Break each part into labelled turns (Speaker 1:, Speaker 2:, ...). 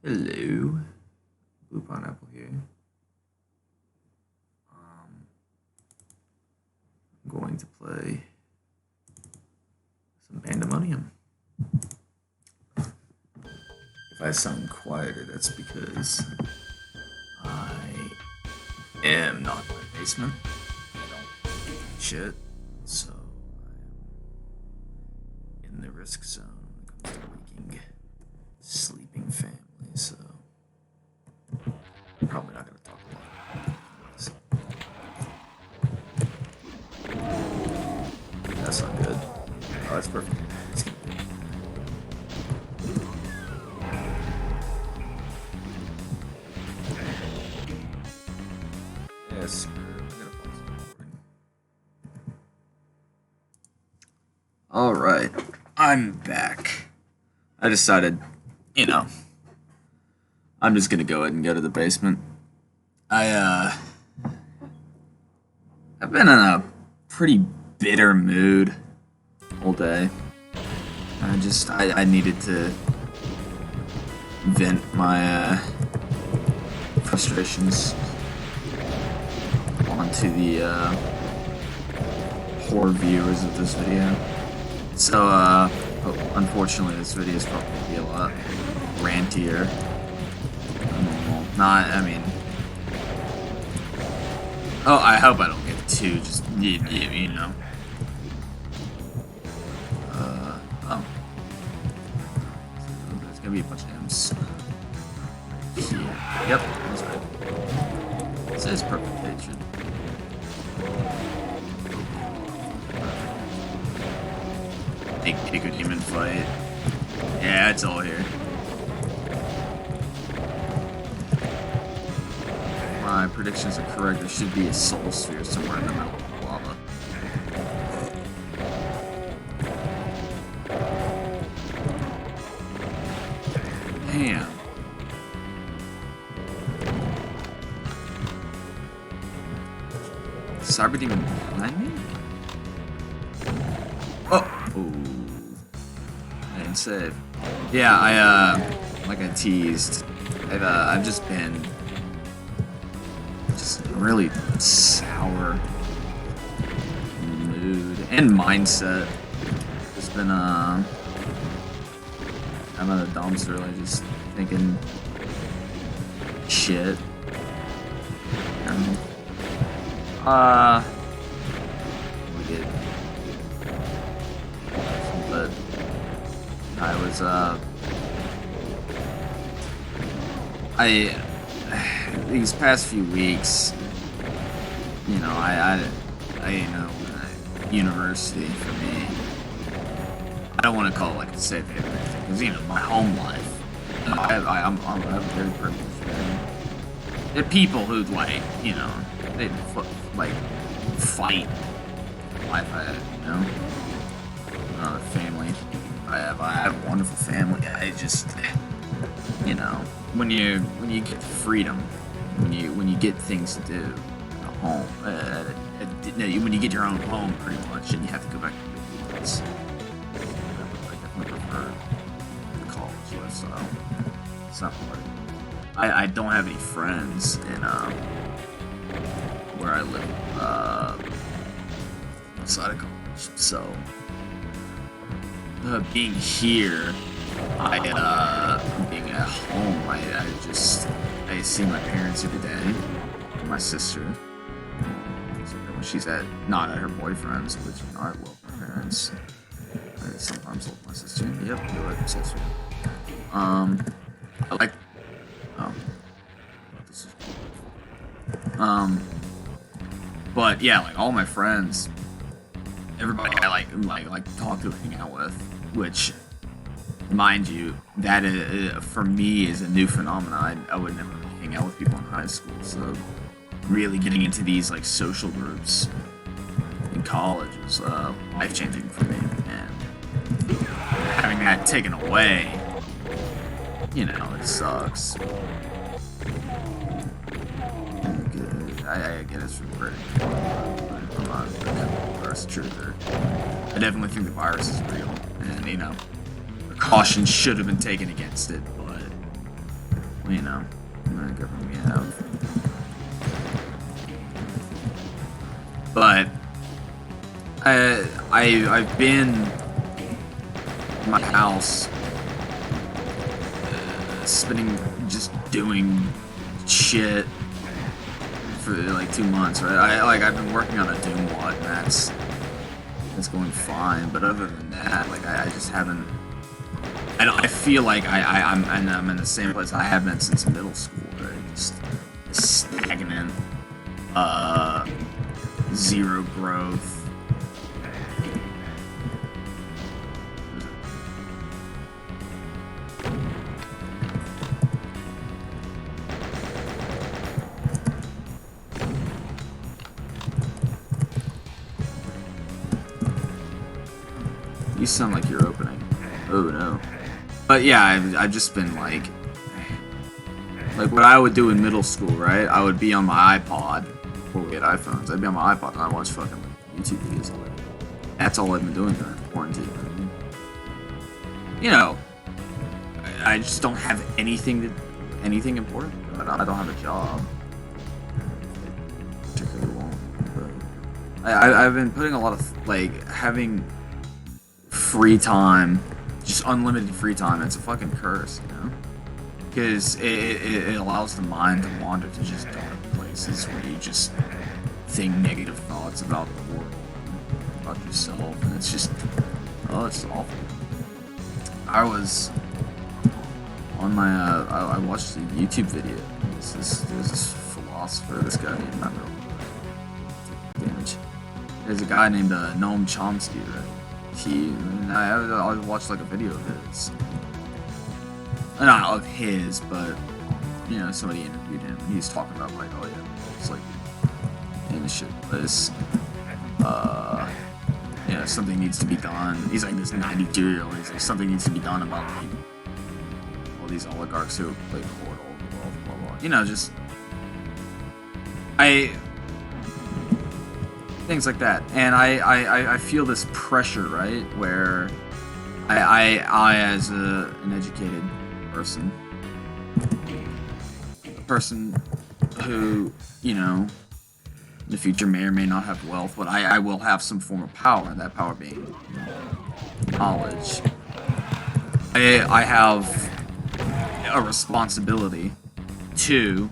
Speaker 1: Hello, Blue Pineapple here. I'm going to play some Pandemonium. If I sound quieter, that's because I am not in my basement. I don't do shit, so I'm in the risk zone when it comes to waking sleeping family, so I'm probably not going to talk a lot. That's not good. Oh, that's perfect. Yes, alright, I'm back. I decided, I'm just gonna go ahead and go to the basement. I've been in a pretty bitter mood all day. I needed to vent my frustrations onto the poor viewers of this video. So, unfortunately, this video is probably going to be a lot rantier. Oh, I hope I don't get too, just, you know. There's going to be a bunch of M's here. Yep, that's right. This is perfect hatred. Pick a demon fight. Yeah, it's all here. My predictions are correct. There should be a soul sphere somewhere in the middle of the lava. Damn. Cyber demon behind me? Oh! I didn't save. Yeah, like I teased, I've just been really sour mood and mindset. Just been I'm in a dumpster, like just thinking shit. We did, but I was these past few weeks, university for me, I don't want to call it like a safe haven or anything, because my home life, I'm very privileged. There are people who they fight life I have, family. I have a wonderful family. I just, when you get freedom, when you get things to do at home, when you get your own home pretty much, and you have to go back to the kids, I definitely prefer the college lifestyle. It's not hard. I don't have any friends in where I live outside of college, so being here, being at home, I see my parents every day, my sister, when she's not at her boyfriend's, which I love my parents. I sometimes love my sister. Yep, you're right, sister. I like. This is. But yeah, like all my friends, everybody I like talk to, hang out with, which, mind you, that for me is a new phenomenon. I would never hang out with people in high school, so really getting into these social groups in college was life-changing for me, and having that taken away, it sucks. I get it's from pretty. I'm not a virus truther. I definitely think the virus is real, and caution should have been taken against it, but you know, the government we have. But I've been in my house, just doing shit for like 2 months, right? I've been working on a Doom mod, and that's going fine. But other than that, like I just haven't. I feel like I'm in the same place I have been since middle school, right? Just stagnant, zero growth. You sound like you're opening. Oh no. But yeah, I've just been like what I would do in middle school, right? I would be on my iPod before we had iPhones. I'd be on my iPod and I'd watch fucking YouTube videos all day. That's all I've been doing during quarantine. You know, I just don't have anything important. I don't have a job. I particularly won't. But I've been putting a lot of having free time, just unlimited free time. It's a fucking curse, you know, because it allows the mind to wander to just dark places where you just think negative thoughts about the world, about yourself, and it's just, oh, it's awful. I was on my I watched a YouTube video. There's this philosopher, this guy named There's a guy named Noam Chomsky, right? I watched like a video of his, not of his, but you know, somebody interviewed him. He was talking about like, oh yeah, it's like in a shit place. You know, something needs to be done. He's like this 92-year-old. He's like, something needs to be done about like all these oligarchs who like hoard all the wealth, blah blah. You know, just things like that. And I feel this pressure, right, where I as an educated person, a person who, you know, in the future may or may not have wealth, but I will have some form of power, and that power being knowledge. I have a responsibility to,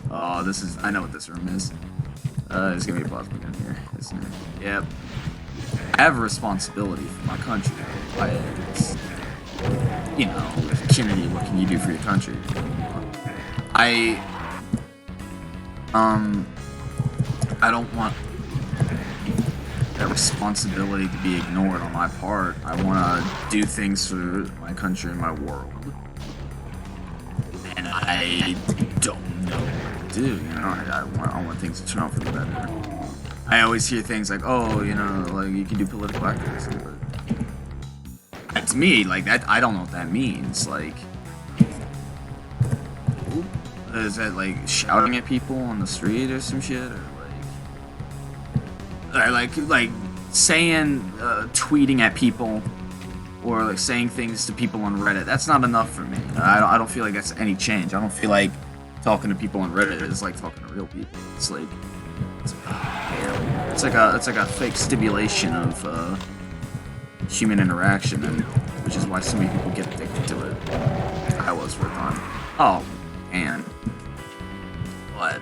Speaker 1: I know what this room is. There's gonna be a plasma gun here, isn't it? Yep. I have a responsibility for my country. You know, Kennedy, what can you do for your country? I don't want that responsibility to be ignored on my part. I want to do things for my country and my world. And I don't know what to do, you know? I want things to turn out for the better. I always hear things like, oh, you know, like, you can do political activism, but to me, like, that, I don't know what that means. Like, is that, like, shouting at people on the street or some shit? Or, like saying, tweeting at people, or, like, saying things to people on Reddit. That's not enough for me. You know? I don't feel like that's any change. I don't feel like talking to people on Reddit is like talking to real people. It's like, it's like a fake stimulation of human interaction, and which is why so many people get addicted to it. I was for a time. Oh, man. What?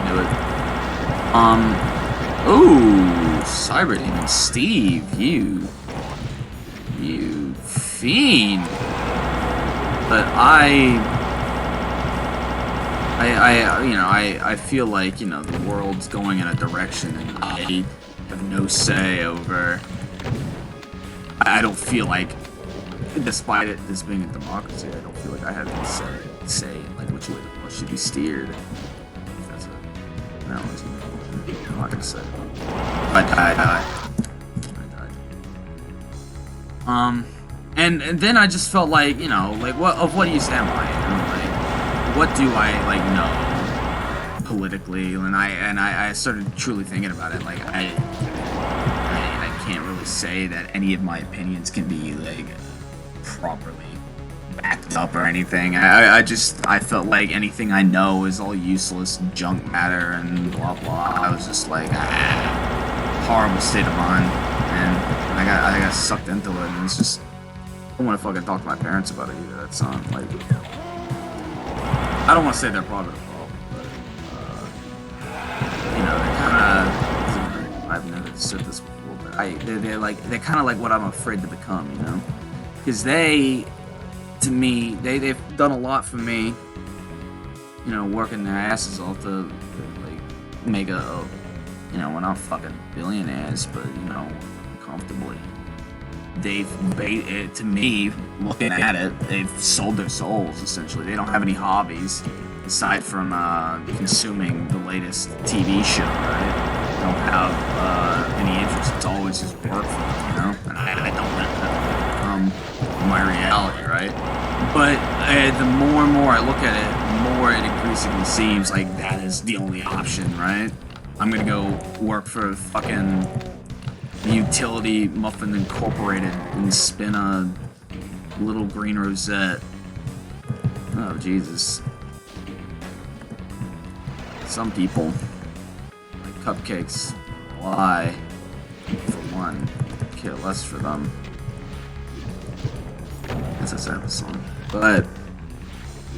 Speaker 1: Knew it. Ooh, Cyber Demon Steve, you fiend. But I feel like, you know, the world's going in a direction and I have no say over. I don't feel like, despite this being a democracy, I don't feel like I have any say in, like, which way the world should be steered. If that's an analogy. I'm not gonna say it. I died. And then I just felt like, you know, like, what use am I? You know, like, what do I, like, know politically? And I started truly thinking about it. Like, I can't really say that any of my opinions can be, like, properly backed up or anything. I felt like anything I know is all useless junk matter and blah blah. I was just like, horrible state of mind, and I got sucked into it, and it's just, I don't want to fucking talk to my parents about it either. That's not like, I don't want to say they're part of the problem, but you know, they're kind of, I've never said this before, but they're kind of like what I'm afraid to become, you know, because to me, they've done a lot for me, you know, working their asses off to like make a, you know, we're not fucking billionaires, but you know, comfortably. To me, looking at it, they've sold their souls essentially. They don't have any hobbies aside from consuming the latest TV show, right? They don't have any interest. It's always just work for them, you know. And I don't let that become my reality, right? But the more and more I look at it, the more it increasingly seems like that is the only option, right? I'm gonna go work for fucking Utility Muffin Incorporated and spin a little green rosette. Oh, Jesus. Some people like cupcakes. Well, I, for one, care less for them. That's a sad song. But,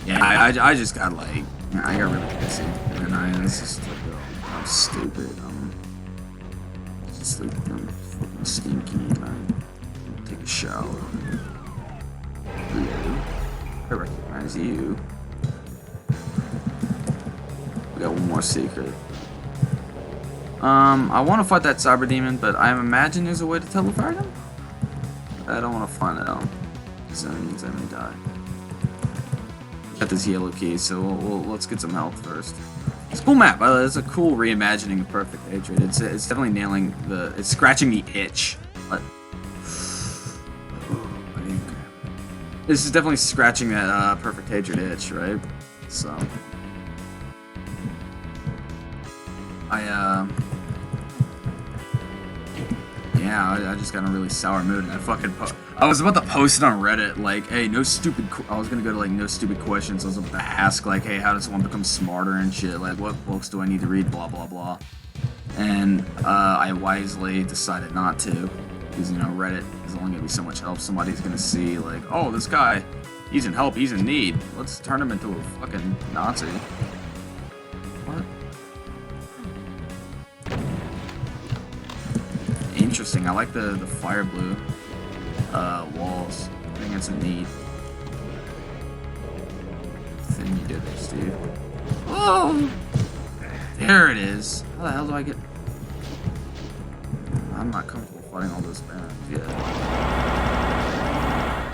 Speaker 1: yeah, I just got like, I got really pissy. And it's just like, oh, I'm stupid. Just like, I'm fucking stinky, and I take a shower. Hello. I recognize you. We got one more secret. I want to fight that cyber demon, but I imagine there's a way to teleport him. I don't want to find it out, because that means I may die. Got this yellow key, so let's get some health first. It's a cool map. It's a cool reimagining of Perfect Hatred. It's definitely nailing it's scratching the itch. But this is definitely scratching that Perfect Hatred itch, right? So I just got in a really sour mood, and I was about to post it on Reddit, like, hey, I was gonna go to, like, no stupid questions. I was about to ask, like, hey, how does one become smarter and shit? Like, what books do I need to read? Blah, blah, blah. And, I wisely decided not to, because, you know, Reddit is only gonna be so much help. Somebody's gonna see, like, oh, this guy, he's in help, he's in need. Let's turn him into a fucking Nazi. What? Interesting. I like the fire blue walls. I think that's a neat thing you did there, Steve. Oh! There it is. How the hell do I get... I'm not comfortable fighting all those bands yet.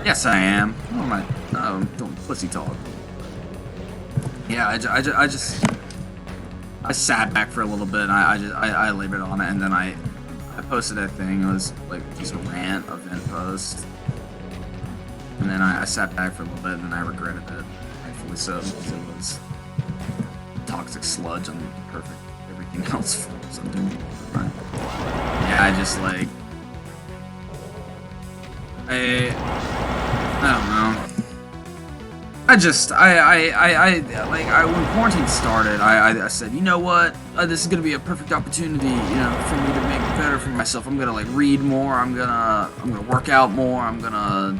Speaker 1: Yes, I am. What am I... don't pussy talk. Yeah, I sat back for a little bit, and I labored on it, and then I posted that thing. It was like just a rant event post, and then I sat back for a little bit, and then I regretted it. Thankfully so, because it was toxic sludge on perfect everything else for what I'm doing. Right? Yeah, I just like I don't know. When quarantine started, I said, you know what, this is gonna be a perfect opportunity, you know, for me to make it better for myself. I'm gonna like read more. I'm gonna work out more. I'm gonna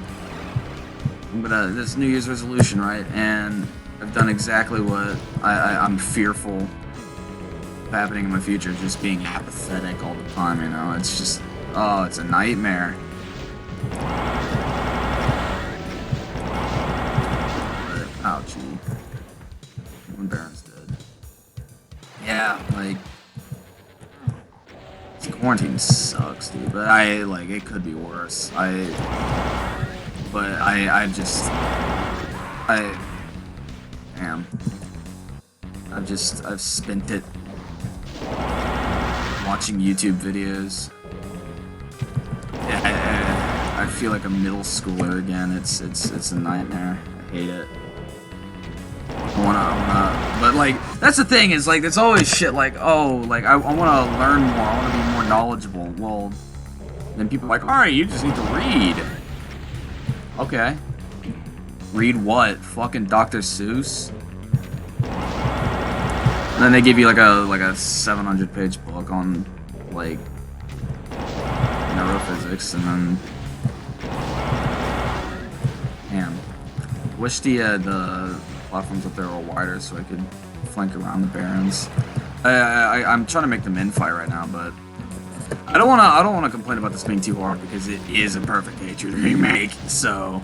Speaker 1: this New Year's resolution, right? And I've done exactly what I'm fearful of happening in my future, just being apathetic all the time. You know, it's just, oh, it's a nightmare. Ouchie. When Baron's dead. Yeah, like, this quarantine sucks, dude. But it could be worse. I've spent it watching YouTube videos. I feel like a middle schooler again. It's a nightmare. I hate it. But like, that's the thing, is like, there's always shit like, oh, like, I want to learn more, I want to be more knowledgeable. Well, then people are like, alright, you just need to read. Okay. Read what? Fucking Dr. Seuss? And then they give you like a 700-page book on like neurophysics, and then damn. Wish the platforms up there were wider so I could flank around the Barons. I'm trying to make them infight right now, but I don't wanna complain about this being too hard because it is a perfect Hatred remake. So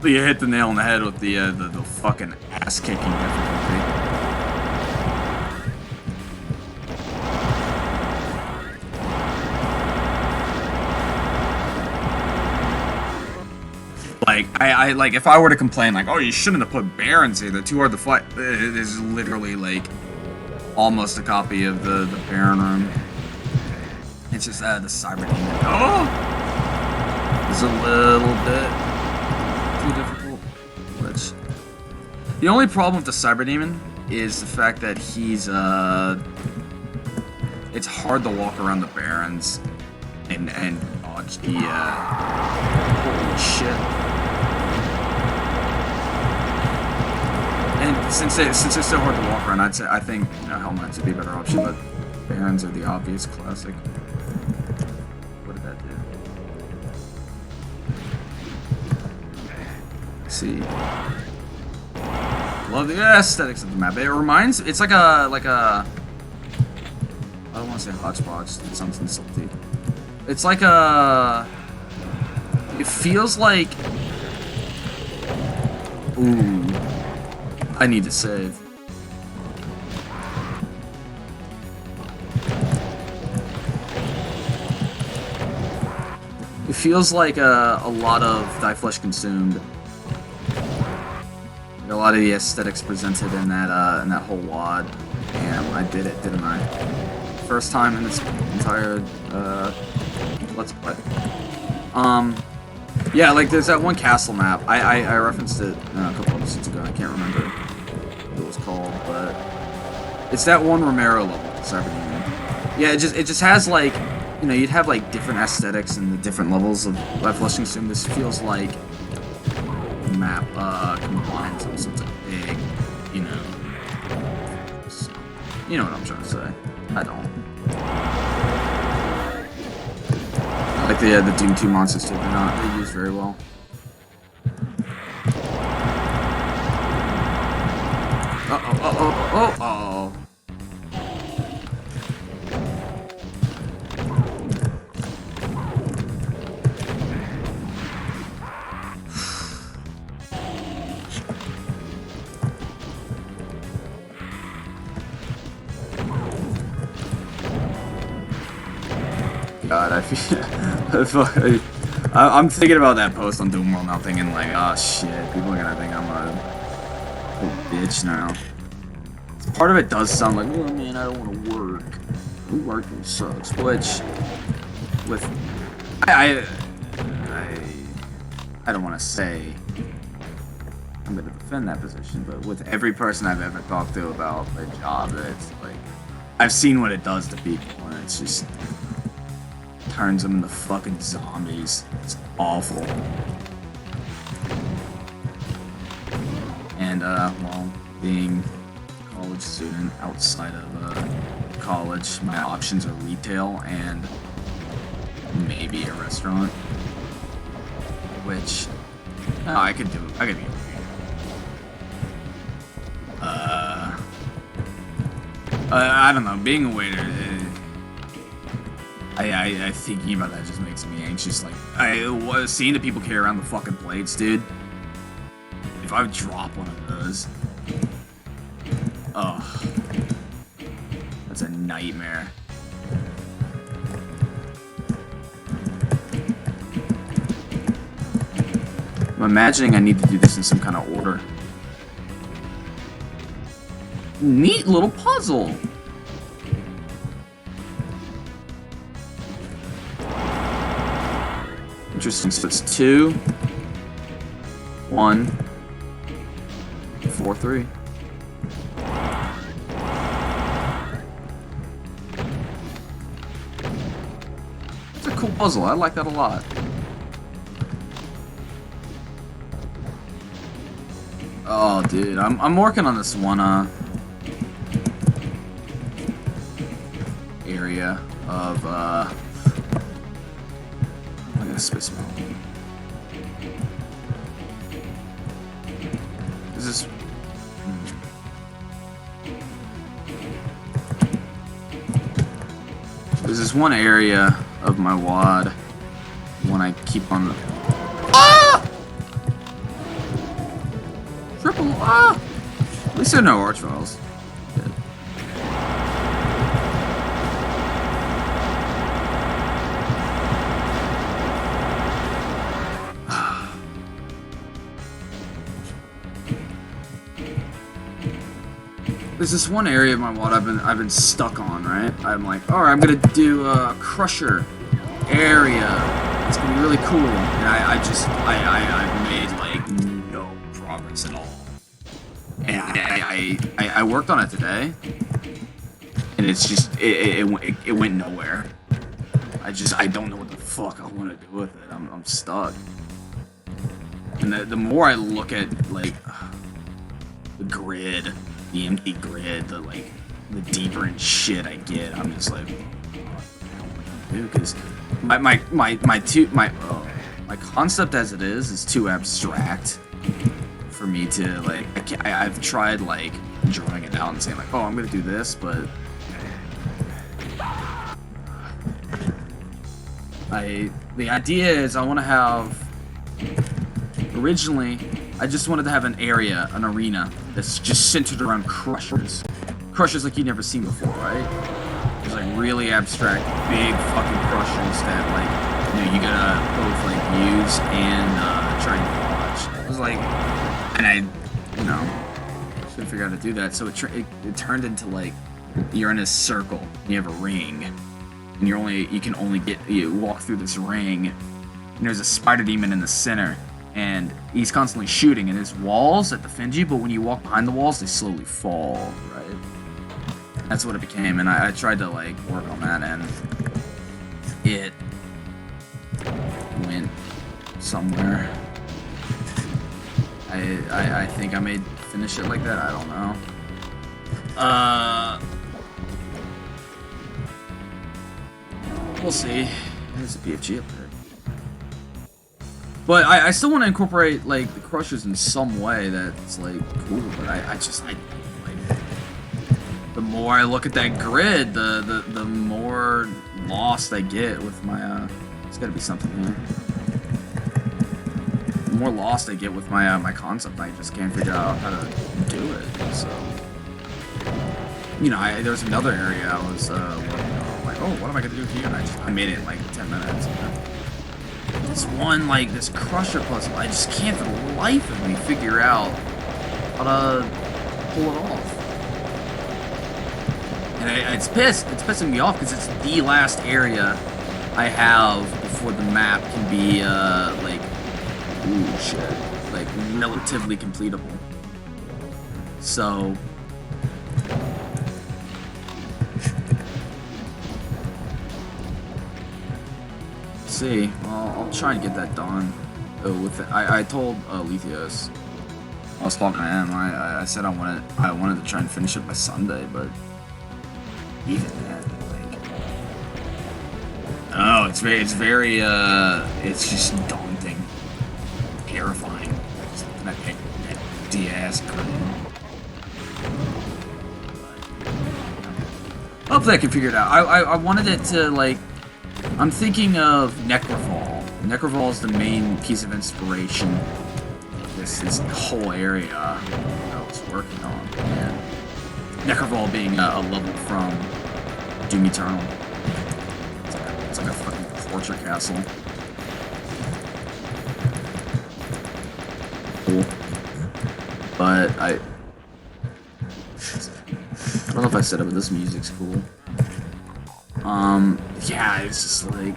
Speaker 1: you hit the nail on the head with the fucking ass kicking difficulty. Like, I like, if I were to complain, like, oh, you shouldn't have put Barons here, they're too hard to fight. It is literally, like, almost a copy of the Baron room. It's just, the Cyber Demon. Oh! It's a little bit too difficult. Which, the only problem with the Cyber Demon is the fact that he's, it's hard to walk around the Barons and dodge the, holy shit. And since it's so hard to walk around, I think Helmets would be a better option, but Barons are the obvious classic. What did that do? Let's see. Love the aesthetics of the map. It's like a I don't want to say hodgepodge. It's something salty. It's like a. It feels like. Ooh. I need to save. It feels like a lot of Die Flesh Consumed. Like a lot of the aesthetics presented in that whole wad. Damn, I did it, didn't I? First time in this entire Let's Play. Yeah, like there's that one castle map. I referenced it a couple episodes ago. I can't remember what it was called, but it's that one Romero level, Cyber Demon. Yeah, it just has like, you know, you'd have like different aesthetics and the different levels of Life Flushing Sim. This feels like the map combines them, so it's a big, you know. So, you know what I'm trying to say. I don't. Like the Doom 2 monsters too, they're used very well. Uh-oh. God, I feel I'm thinking about that post on Doom World now, thinking like, oh shit, people are gonna think I'm a bitch now. Part of it does sound like, oh man, I don't want to work. Working sucks. Which, with I don't want to say I'm gonna defend that position, but with every person I've ever talked to about their job, it's like I've seen what it does to people, and it's just turns them into fucking zombies. It's awful. And well, being a college student outside of college, my options are retail and maybe a restaurant, which I could do. I could be. I don't know. Being a waiter. I thinking about that just makes me anxious. Like, seeing the people carry around the fucking plates, dude. If I would drop one of those, ugh, that's a nightmare. I'm imagining I need to do this in some kind of order. Neat little puzzle. Interesting. So it's 2, 1, 4, 3. It's a cool puzzle. I like that a lot. Oh, dude, I'm working on this one area of I'm gonna space mountain. Is this? There's this one area of my WAD when I keep on. Ah! Triple ah! At least there are no arch files. Good. There's this one area of my WAD I've been stuck on, right? I'm like, alright, I'm gonna do a crusher area. It's gonna be really cool. And I've made like no progress at all. And I worked on it today, and it's just it went nowhere. I don't know what the fuck I want to do with it. I'm stuck. And the more I look at like the grid, the empty grid, the deeper in shit I get, I'm just like, dude, because my concept as it is too abstract for me to like. I've tried like drawing it out and saying like, oh, I'm gonna do this, but the idea is I want to have. Originally, I just wanted to have an area, an arena that's just centered around crushers. Crushers like you've never seen before, right? There's like really abstract, big fucking crushers that like you gotta both like use and try and dodge. It was like, and I couldn't figure out how to do that. So it turned into like you're in a circle, you have a ring, and you can only walk through this ring, and there's a spider demon in the center. And he's constantly shooting, and there's walls that defend you, but when you walk behind the walls, they slowly fall, right? That's what it became, and I tried to, like, work on that, and it went somewhere. I think I may finish it like that, I don't know. We'll see. There's a PFG up there. But I still want to incorporate like the crushers in some way that's like cool. But I like the more I look at that grid, the more lost I get with my there's got to be something here. The more lost I get with my my concept, I just can't figure out how to do it. So there's another area I was working on. Like, oh, what am I gonna do here? And I made it in like 10 minutes. This one, like, this crusher puzzle, I just can't for the life of me figure out how to pull it off. And it's pissing me off because it's the last area I have before the map can be, like, ooh, shit, like, relatively completable. So see. Well, I'll try and get that done. I told Lethios, I was talking to him. I said I wanted to try and finish it by Sunday, but even that, like, oh, it's very it's just daunting, terrifying. Something that D-ass grin. Hopefully I can figure it out. I wanted it to like. I'm thinking of Necroval. Necroval is the main piece of inspiration. This whole area I was working on. And Necroval being a level from Doom Eternal. It's like a fucking torture castle. Cool. But I don't know if I said it, but this music's cool. Yeah, it's just like,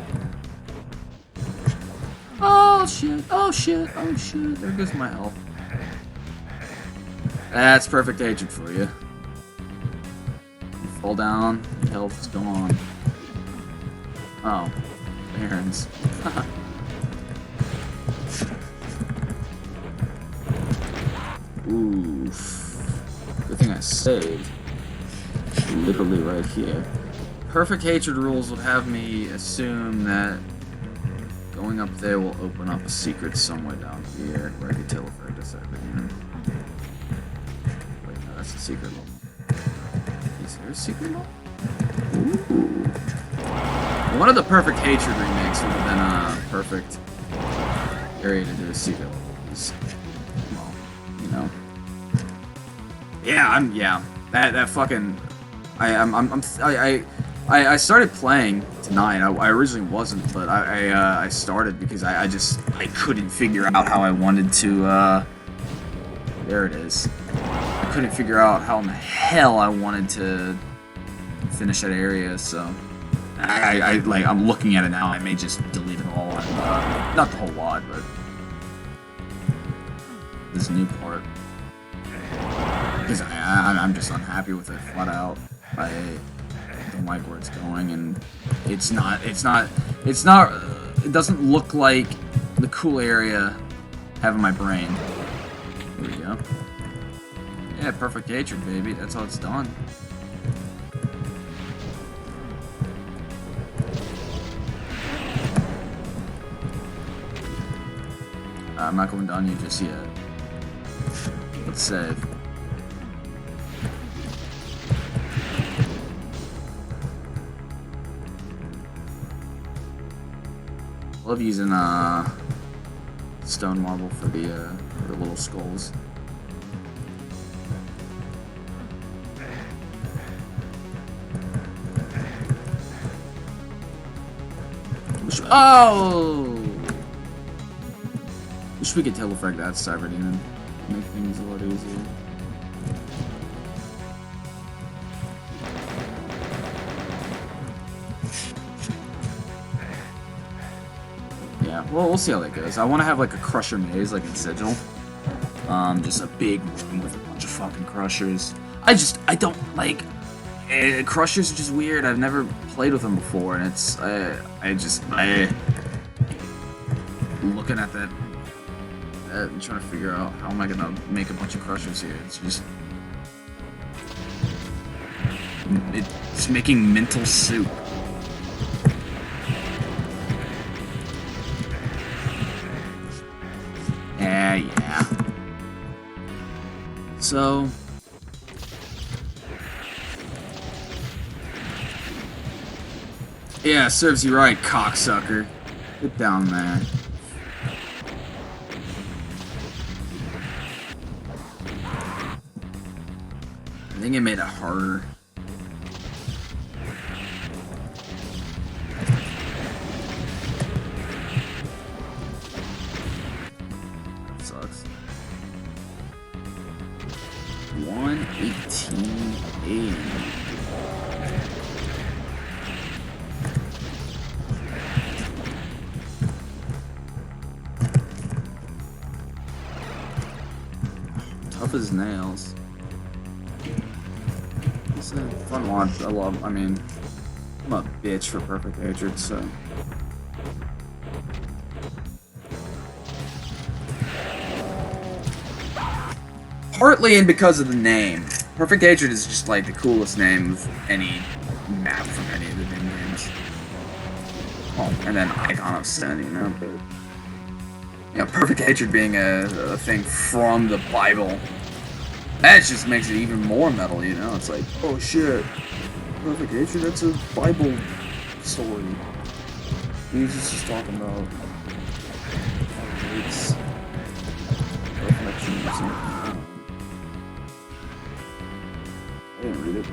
Speaker 1: oh shit, oh shit, oh shit, there goes my health. That's perfect hatred for you. You fall down, your health is gone. Oh, Aaron's. Oof. Good thing I saved. Literally right here. Perfect hatred rules would have me assume that going up there will open up a secret somewhere down here where I could teleport a second. Wait, no, that's the secret level. Is there a secret level? Ooh. One of the perfect hatred remakes would have been a perfect area to do a secret level. Well, you know. Yeah, that fucking. I started playing tonight. I originally wasn't, but I started because I couldn't figure out how I wanted to. There it is. I couldn't figure out how in the hell I wanted to finish that area, so I'm looking at it now. I may just delete it all, and, not the whole lot, but this new part. Because I'm just unhappy with it flat out. I don't like where it's going, and it doesn't look like the cool area I have in my brain. Here we go. Yeah, perfect hatred, baby. That's how it's done. I'm not going down here just yet. Let's save. Love using stone marble for the little skulls. Wish we could telefrag that cyber demon. Make things a lot easier. Yeah, well, we'll see how that goes. I want to have like a crusher maze, like in Sigil. Just a big room with a bunch of fucking crushers. I don't like... crushers are just weird. I've never played with them before, and it's... looking at that... I'm trying to figure out how am I gonna make a bunch of crushers here. It's just... It's making mental soup. Yeah. So... Yeah, serves you right, cocksucker. Get down there. I think it made it harder. That sucks. 118.8. Tough as nails. It's a fun mod. I mean, I'm a bitch for perfect hatred, so. Partly and because of the name. Perfect hatred is just like the coolest name of any map from any of the Doom games. Oh, and then Icon of Sin, you know, but... You know, perfect hatred being a thing from the Bible. That just makes it even more metal, you know? It's like, oh shit, perfect hatred, that's a Bible story. Jesus is talking about hates, perfection or something. I didn't read it.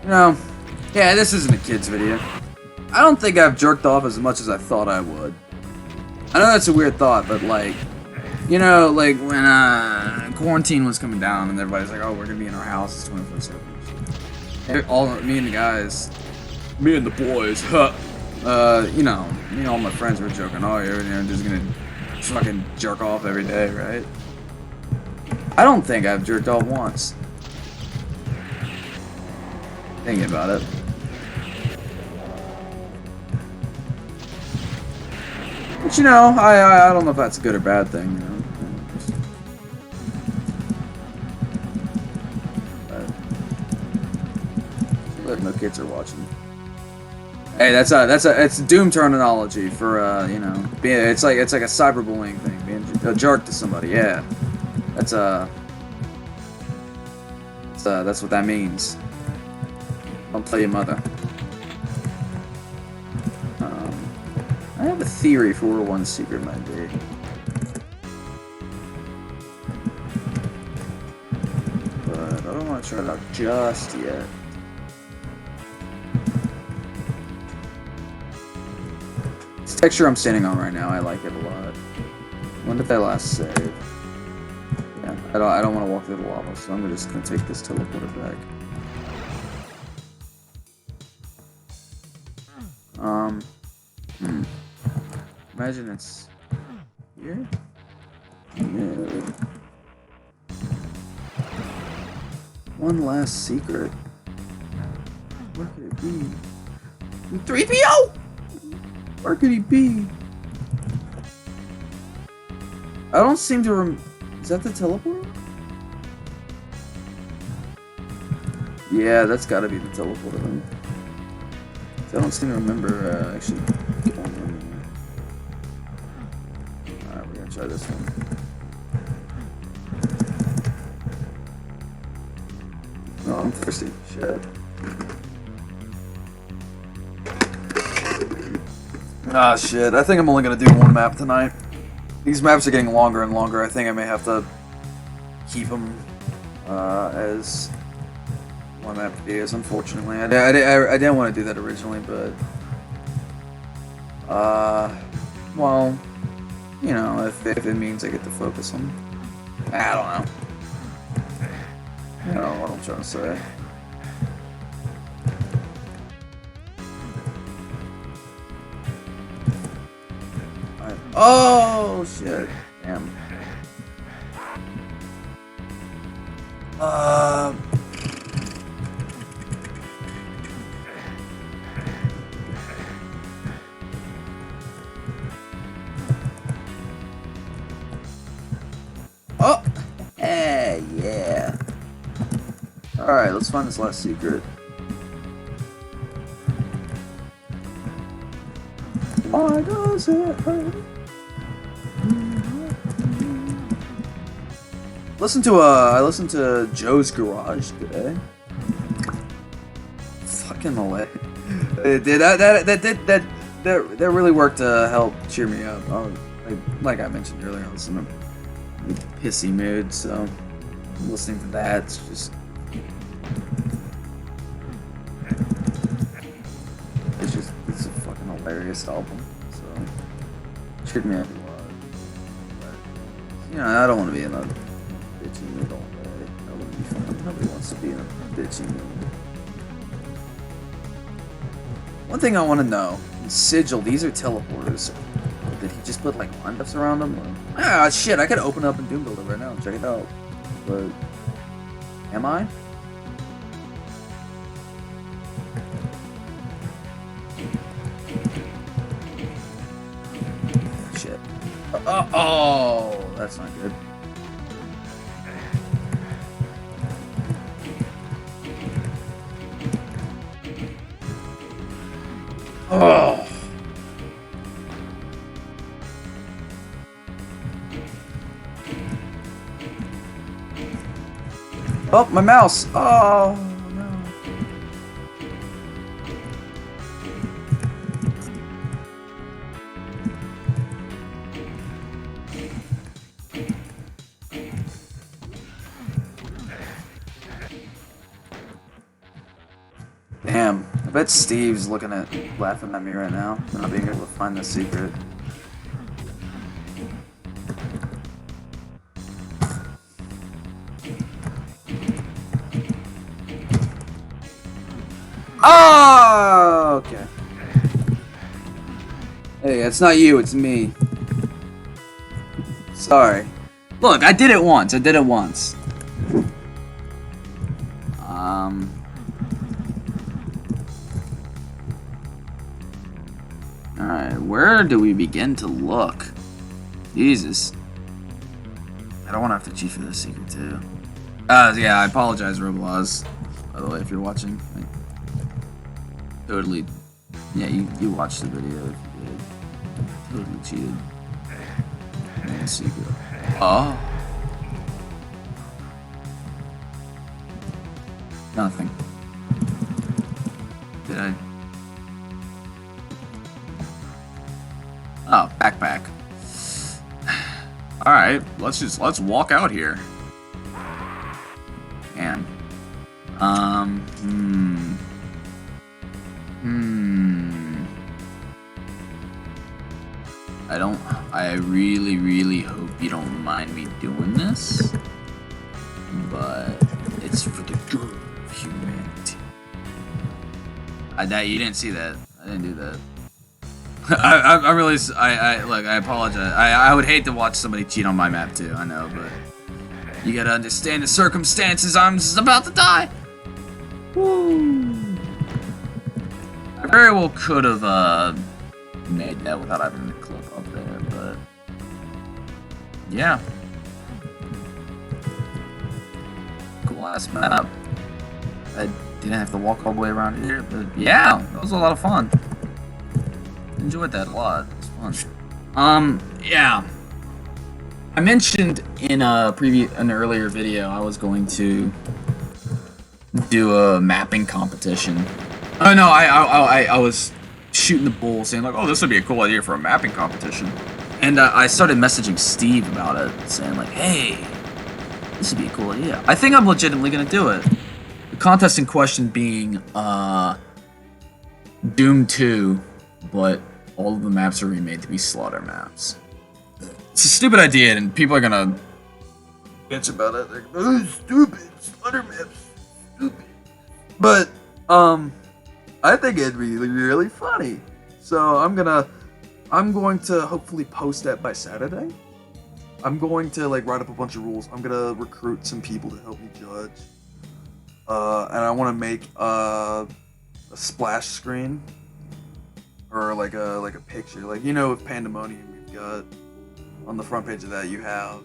Speaker 1: You know, yeah, this isn't a kid's video. I don't think I've jerked off as much as I thought I would. I know that's a weird thought, but like, you know, like when quarantine was coming down and everybody's like, oh, we're gonna be in our houses 24/7. All me and the guys, me and the boys, huh? all my friends were joking, oh, you're just gonna fucking jerk off every day, right? I don't think I've jerked off once. Thinking about it. But I don't know if that's a good or bad thing, But no kids are watching. Hey, it's Doom terminology for it's like a cyberbullying thing, being a jerk to somebody. Yeah, that's what that means. Don't tell your mother. I have a theory for where one secret might be. But I don't want to try it out just yet. This texture I'm standing on right now, I like it a lot. When did that last save? Yeah, I don't want to walk through the lava, so I'm just gonna take this teleporter back. Imagine it's here? Yeah. One last secret. Where could it be? 3PO! Where could he be? I don't seem to Is that the teleporter? Yeah, that's gotta be the teleporter then. I don't seem to remember actually going in there. Alright, we're gonna try this one. Oh, I'm thirsty. Shit. Ah, shit. I think I'm only gonna do one map tonight. These maps are getting longer and longer. I think I may have to keep them as one map videos, unfortunately. I didn't want to do that originally, but well, if it means I get to focus on, I don't know. I don't know what I'm trying to say. Oh shit! Damn. Oh! Hey, yeah. Alright, let's find this last secret. Why does it hurt? I listened to Joe's Garage today. Fucking hilarious. That really worked to help cheer me up. Like I mentioned earlier, I was in a pissy mood, so listening to that, it's a fucking hilarious album. So cheered me up a lot. But, I don't want to be in a bitchy mood all day. That wouldn't be fun. Nobody wants to be in a bitchy mood. One thing I want to know, Sigil, these are teleporters. Did he just put like windups around them? Or... shit, I could open up in Doom Builder right now and check it out. But am I? Shit. Oh, that's not good. Oh. Oh, my mouse. Oh, no. Damn. I bet Steve's laughing at me right now for not being able to find the secret. Oh, okay.
Speaker 2: Hey, it's not you, it's me. Sorry.
Speaker 1: Look, I did it once. Alright, where do we begin to look? Jesus. I don't want to have to cheat for this secret, too. Yeah, I apologize, Roblox. By the way, if you're watching. Like, totally. Yeah, you watched the video if you did. Totally cheated. And secret. Oh. Nothing. Did I? Oh, backpack. Alright, let's walk out here. And I really hope you don't mind me doing this. But it's for the good of humanity. You didn't see that. I didn't do that. I really, look, I apologize. I would hate to watch somebody cheat on my map too, I know, but you gotta understand the circumstances. I'm just about to die. Woo. I very well could have, made that without having the clip up there, but yeah. Cool ass map. I didn't have to walk all the way around here, but yeah, that was a lot of fun. Enjoyed that a lot. It was fun. Yeah. I mentioned in an earlier video I was going to do a mapping competition. Oh no, I was shooting the bull, saying like, oh, this would be a cool idea for a mapping competition, and I started messaging Steve about it, saying like, hey, this would be a cool idea. I think I'm legitimately gonna do it. The contest in question being Doom 2, but all of the maps are remade to be slaughter maps. It's a stupid idea, and people are gonna bitch about it. They're like, oh, stupid, slaughter maps, stupid. But I think it'd be really funny. So I'm going to hopefully post that by Saturday. I'm going to like write up a bunch of rules. I'm gonna recruit some people to help me judge. And I want to make a splash screen. Or like a picture, like, you know, with Pandemonium, we've got on the front page of that you have,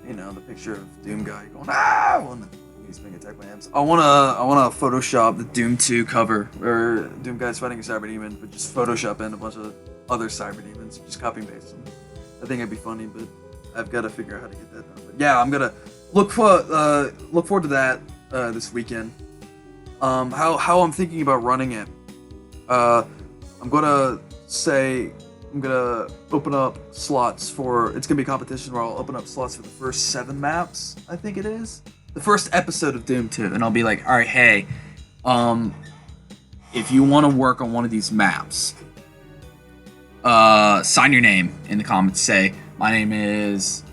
Speaker 1: you know, the picture of Doom guy going and he's being attacked by imps. I wanna Photoshop the Doom 2 cover where Doom guy's fighting a cyber demon, but just Photoshop in a bunch of other cyber demons, just copy and paste them. I think it'd be funny, but I've got to figure out how to get that done. But yeah, I'm gonna look forward to that this weekend. How I'm thinking about running it. I'm gonna open up slots for, it's gonna be a competition where I'll open up slots for the first 7 maps, I think it is. The first episode of Doom 2, and I'll be like, alright, hey, if you want to work on one of these maps, sign your name in the comments, say, my name is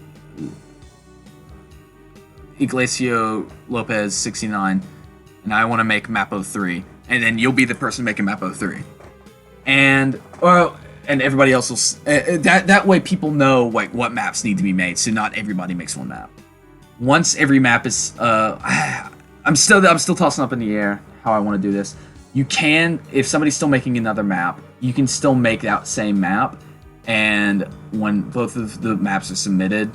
Speaker 1: Iglesia Lopez 69, and I want to make map 03, and then you'll be the person making map 03. And everybody else will that way people know like what maps need to be made, so not everybody makes one map. Once every map is I'm still tossing up in the air how I want to do this. You can, if somebody's still making another map, you can still make that same map, and when both of the maps are submitted,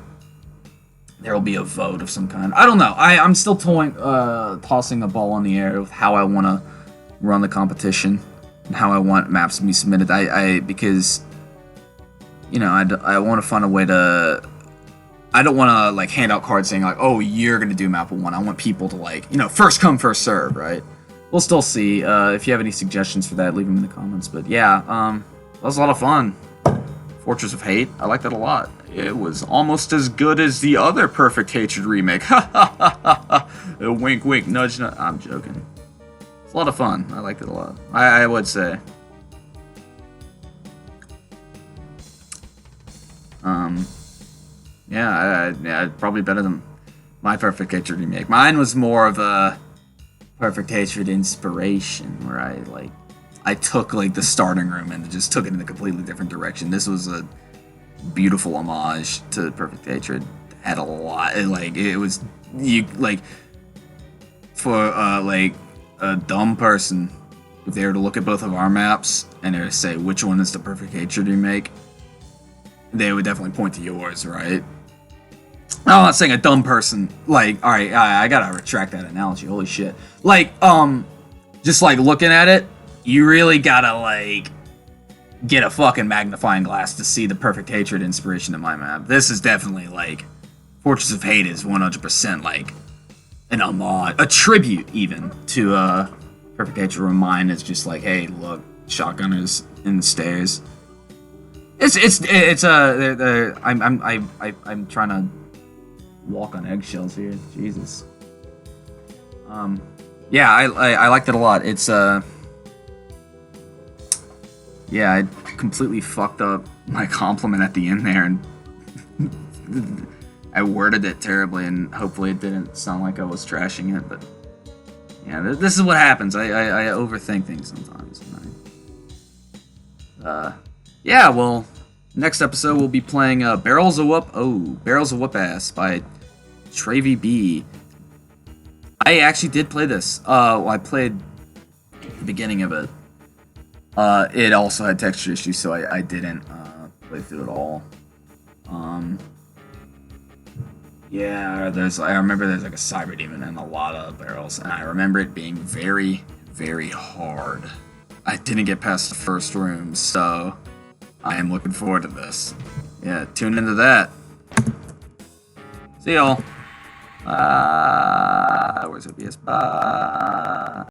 Speaker 1: there will be a vote of some kind. I don't know. I'm still tossing the ball in the air with how I want to run the competition. And how I want maps to be submitted. Because, you know, I want to find a way to. I don't want to like hand out cards saying like, oh, you're gonna do map 1. I want people to like, you know, first come, first serve, right? We'll still see. If you have any suggestions for that, leave them in the comments. But yeah, that was a lot of fun. Fortress of Hate, I like that a lot. It was almost as good as the other Perfect Hatred remake. Ha ha ha ha ha. Wink, wink, nudge, nudge. I'm joking. A lot of fun. I liked it a lot. I would say. Yeah, probably better than my Perfect Hatred remake. Mine was more of a Perfect Hatred inspiration, where I like I took like the starting room and just took it in a completely different direction. This was a beautiful homage to Perfect Hatred. Had a lot, it was you like for like a dumb person, if they were to look at both of our maps and they were to say which one is the Perfect Hatred remake, they would definitely point to yours, right? I'm not saying a dumb person. Like, all right, I gotta retract that analogy. Holy shit! Like, just like looking at it, you really gotta like get a fucking magnifying glass to see the Perfect Hatred inspiration in my map. This is definitely like Fortress of Hate is 100% like an homage, a tribute even to Perfect Hatred. Mine is just like, hey, look, shotgunners in the stairs. I'm trying to walk on eggshells here. Jesus. Yeah, I liked it a lot. It's yeah, I completely fucked up my compliment at the end there, and I worded it terribly, and hopefully it didn't sound like I was trashing it, but yeah, this is what happens. I overthink things sometimes. Yeah, well, next episode we'll be playing Barrels of Whoop Ass by Travy B. I actually did play this. I played the beginning of it. It also had texture issues, so I didn't play through it all. Yeah, I remember there's like a cyber demon and a lot of barrels, and I remember it being very, very hard. I didn't get past the first room, so I am looking forward to this. Yeah, tune into that. See y'all. Where's OBS? Bye.